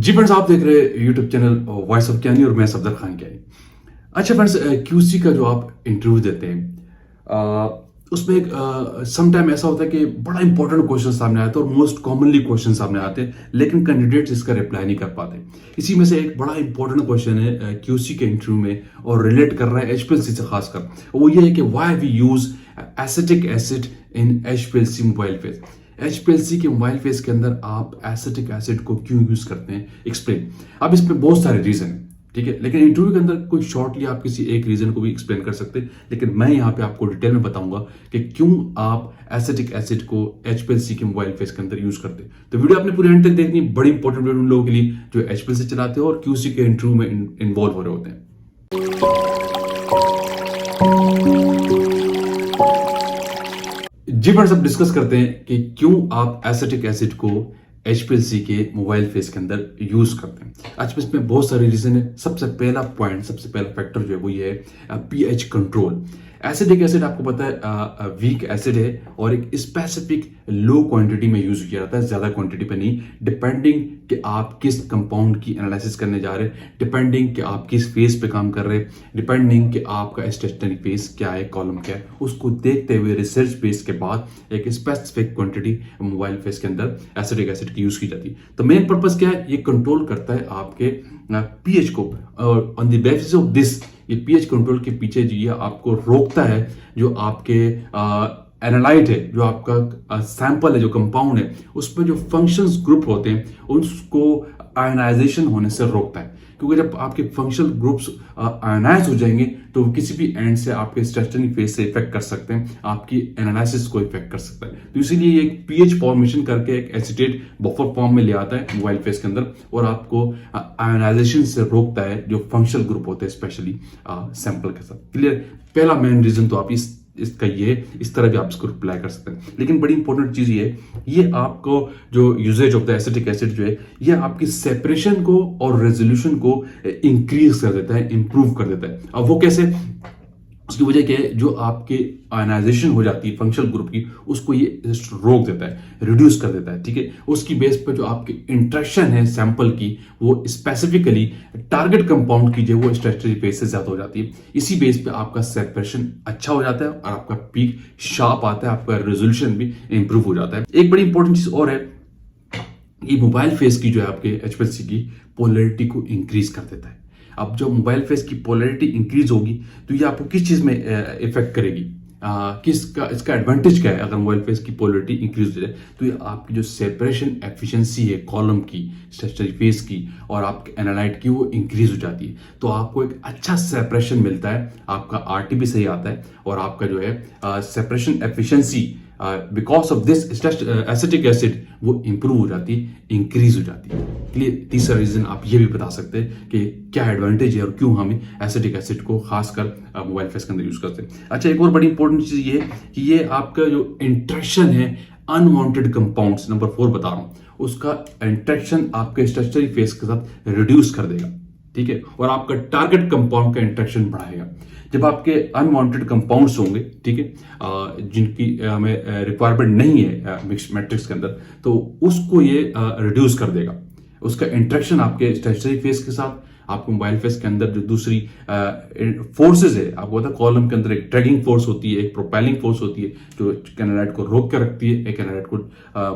जी friends, आप देख रहे हैं यूट्यूब चैनल वॉइस ऑफ ज्ञानी और मैं सफदर खान ज्ञानी। अच्छा फ्रेंड्स, क्यूसी का जो आप इंटरव्यू देते हैं उसमें एक सम टाइम ऐसा होता है कि बड़ा इंपॉर्टेंट क्वेश्चन सामने आता है और मोस्ट कॉमनली क्वेश्चन सामने आते हैं, लेकिन कैंडिडेट्स इसका रिप्लाई नहीं कर पाते। इसी में से एक बड़ा इंपॉर्टेंट क्वेश्चन है क्यूसी के इंटरव्यू में और रिलेट कर रहा है एचपीएलसी से खासकर, वो ये है कि why we use acetic acid in HPLC mobile phase. HPLC के मोबाइल फेस के अंदर आप एसिटिक एसिड को क्यों यूज करते हैं, एक्सप्लेन। अब इसमें बहुत सारे रीजन है, ठीक है, लेकिन इंटरव्यू के अंदर कोई शॉर्टली आप किसी एक रीजन को भी एक्सप्लेन कर सकते हैं, लेकिन मैं यहाँ पे आपको डिटेल में बताऊंगा कि क्यों आप एसिटिक एसिड को एचपीएलसी के मोबाइल फेस के अंदर यूज करते हैं। तो वीडियो आपने पूरी एंड तक देखनी, बड़ी इंपॉर्टेंट वीडियो उन लोगों के लिए जो एचपीएलसी चलाते हैं और क्यूसी के इंटरव्यू में इन्वॉल्व हो रहे होते हैं। जी फ्रेंड्स, अब डिस्कस करते हैं कि क्यों आप एसिटिक एसिड को एचपीएलसी के मोबाइल फेस के अंदर यूज करते हैं। आज इसमें बहुत सारे रीजन है। सबसे पहला पॉइंट, सबसे पहला फैक्टर जो है वो ये है पीएच कंट्रोल। एसिडिक एसिड आपको पता है वीक एसिड है और एक स्पेसिफिक लो क्वांटिटी में यूज किया जाता है, ज्यादा क्वांटिटी पे नहीं, डिपेंडिंग कि आप किस कंपाउंड की एनालिसिस करने जा रहे हैं, डिपेंडिंग कि आप किस फेज पे काम कर रहे हैं, डिपेंडिंग कि आपका स्टेशनरी फेज क्या है, कॉलम क्या है, उसको देखते हुए रिसर्च बेस के बाद एक स्पेसिफिक क्वांटिटी मोबाइल फेस के अंदर एसिडिक एसिड की यूज की जाती है। तो मेन पर्पस क्या है, ये कंट्रोल करता है आपके पीएच को और on the basis of this ये पीएच कंट्रोल के पीछे जो ये आपको रोकता है, जो आपके एनालाइट है, जो आपका सैंपल है, जो कंपाउंड है, उसमें जो फंक्शंस ग्रुप होते हैं उसको आयनाइजेशन होने से रोकता है। क्योंकि जब आपके फंक्शनल ग्रुप्स आयनाइज हो जाएंगे तो किसी भी एंड से आपके स्टेशनरी फेज से इफेक्ट कर सकते हैं, आपकी एनालिसिस को इफेक्ट कर सकता है। तो इसीलिए ये एक पीएच फॉर्मेशन करके एक एसिटेट बफर फॉर्म में ले आता है मोबाइल फेस के अंदर और आपको आयनाइजेशन से रोकता है जो फंक्शनल ग्रुप होते हैं, स्पेशली सैंपल के साथ। क्लियर? पहला मेन रीजन तो आप इसका ये इस तरह भी आप इसको रिप्लाई कर सकते हैं। लेकिन बड़ी इंपॉर्टेंट चीज ये आपको जो uses of the acetic acid जो है ये आपकी सेपरेशन को और रेजोल्यूशन को इंक्रीज कर देता है, इंप्रूव कर देता है। अब वो कैसे? उसकी वजह क्या है, जो आपके आयनाइजेशन हो जाती है फंक्शनल ग्रुप की, उसको ये रोक देता है, रिड्यूस कर देता है, ठीक है। उसकी बेस पर जो आपकी इंटरेक्शन है सैंपल की, वो स्पेसिफिकली टारगेट कंपाउंड की जो वो स्टेशनरी फेज से ज्यादा हो जाती है। इसी बेस पे आपका सेपरेशन अच्छा हो जाता है और आपका पीक शार्प आता है, आपका रेजोल्यूशन भी इंप्रूव हो जाता है। एक बड़ी इंपॉर्टेंट चीज और है, ये मोबाइल फेस की जो है आपके एचपीएलसी की पोलैरिटी को इंक्रीज कर देता है। अब जब मोबाइल फेस की पोलैरिटी इंक्रीज होगी तो ये आपको किस चीज में इफेक्ट करेगी, इसका एडवांटेज क्या है? अगर मोबाइल फेस की पोलैरिटी इंक्रीज हो जाए तो ये आपकी जो सेपरेशन एफिशिएंसी है कॉलम की, स्टेशनरी फेस की और आपके एनालाइट की, वो इंक्रीज हो जाती है। तो आपको एक अच्छा सेपरेशन मिलता है, आपका आरटी भी सही आता है और आपका जो है separation efficiency because of this acetic acid वो इंप्रूव हो जाती है, इंक्रीज हो जाती है। क्लियर? तीसरा रीजन आप ये भी बता सकते हैं कि क्या एडवांटेज है और क्यों हम एसिटिक एसिड को खासकर मोबाइल फेस के अंदर यूज करते हैं। अच्छा, एक और बड़ी इंपॉर्टेंट चीज ये है कि ये आपका जो इंटरेक्शन है अनवांटेड कंपाउंड्स, नंबर 4 बता रहा हूं, उसका इंटरेक्शन आपके स्टेशनरी फेस के साथ रिड्यूस कर देगा, ठीक है, और आपका टारगेट कंपाउंड का इंटरेक्शन बढ़ाएगा। जब आपके अनवांटेड कंपाउंड्स होंगे, ठीक है, जिनकी हमें रिक्वायरमेंट नहीं है मिक्स मैट्रिक्स के अंदर, तो उसको ये रिड्यूस कर देगा। उसका इंटरेक्शन आपके स्टेशनरी फेस के साथ, आपको मोबाइल फेस के अंदर जो दूसरी फोर्सेस है, आपको पता है कॉलम के अंदर एक ड्रैगिंग फोर्स होती है, एक प्रोपेलिंग फोर्स होती है जो एनालाइट को रोक के रखती है, एक एनालाइट को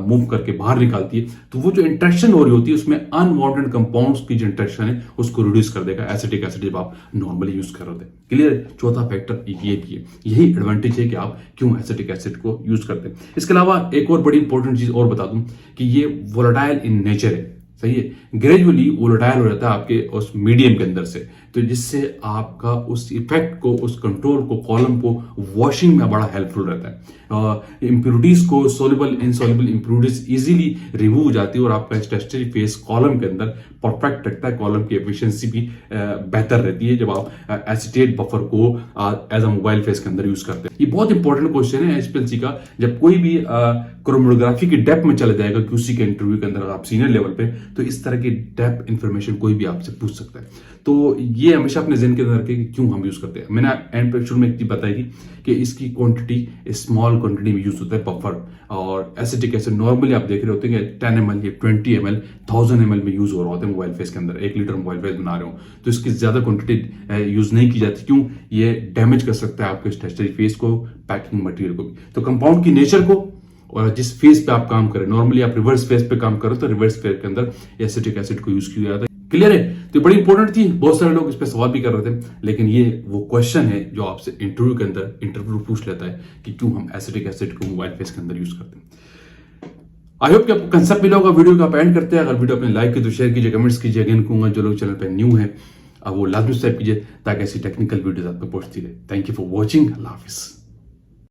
मूव करके बाहर निकालती है। तो वो जो इंटरेक्शन हो रही होती है उसमें अनवांटेड कंपाउंड्स की जो इंटरेक्शन है उसको रिड्यूस कर देगा एसिटिक एसिड जब आप नॉर्मली यूज कर रहे थे। क्लियर? चौथा फैक्टर ये भी है, यही एडवांटेज है कि आप क्यों एसिटिक एसिड को यूज करते हैं। इसके अलावा एक और बड़ी इंपॉर्टेंट चीज और बता दूं कि ये वोलेटाइल इन नेचर है, सही है, ग्रेजुअली वोलेटाइल हो जाता है आपके उस मीडियम के अंदर से, तो जिससे आपका उस इफेक्ट को, उस कंट्रोल को, कॉलम को वॉशिंग में बड़ा हेल्पफुल रहता है। इंप्योरिटीज को, soluble insoluble impurities easily remove हो जाती है और आपका स्टेशनरी फेस कॉलम के अंदर परफेक्ट रखता है, कॉलम की एफिशिएंसी भी बेहतर रहती है जब आप एसिटेट बफर को एज अ मोबाइल फेस के अंदर यूज करते हैं। ये बहुत इंपॉर्टेंट क्वेश्चन है एचपीएलसी का। जब कोई भी क्रोमोग्राफी की डेप्थ में चला जाएगा क्यूसी के इंटरव्यू के अंदर, आप सीनियर लेवल पे, तो इस तरह की डेप्थ इन्फॉर्मेशन कोई भी आपसे पूछ सकता है। तो ये हमेशा अपने ज़हन के अंदर रखें कि क्यों हम यूज़ करते हैं। मैंने एंड पे शुरू में एक चीज़ बताई थी कि इसकी क्वांटिटी स्मॉल क्वांटिटी में यूज़ होता है बफर, और एसिटिक एसिड नॉर्मली आप देख रहे होते हैं कि 10 ml या 20 ml 1000 ml में यूज़ हो रहा होता है मोबाइल फेस के अंदर। 1 लीटर मोबाइल फेस बना रहे हो तो इसकी ज़्यादा क्वांटिटी यूज़ नहीं की जाती। क्यों? ये डैमेज कर सकता है आपके स्टेशनरी फेस को, पैकिंग मटेरियल को भी। तो कंपाउंड की नेचर को और जिस फेस पे आप काम करें, नॉर्मली आप रिवर्स फेस पे काम करो तो रिवर्स फेस के अंदर एसिटिक एसिड को यूज किया जाता है। क्लियर है? तो बड़ी इंपॉर्टेंट थी, बहुत सारे लोग इस पे सवाल भी कर रहे थे, लेकिन ये वो क्वेश्चन है जो आपसे इंटरव्यू के अंदर इंटरव्यू पूछ लेता है कि क्यों हम एसिटिक एसिड को मोबाइल फेस के अंदर यूज करते हैं। आई होप कि आपको कंसेप्ट मिला होगा। वीडियो का आप एंड करते हैं। अगर वीडियो आपने लाइक की तो शेयर कीजिए, कमेंट्स कीजिए। अगेन कहूंगा जो लोग चैनल पर न्यू है वो लाजमी सब्सक्राइब कीजिए ताकि ऐसी टेक्निकल वीडियोस आपको पहुंचती रहे। Thank you for watching. अल्लाह हाफिज़।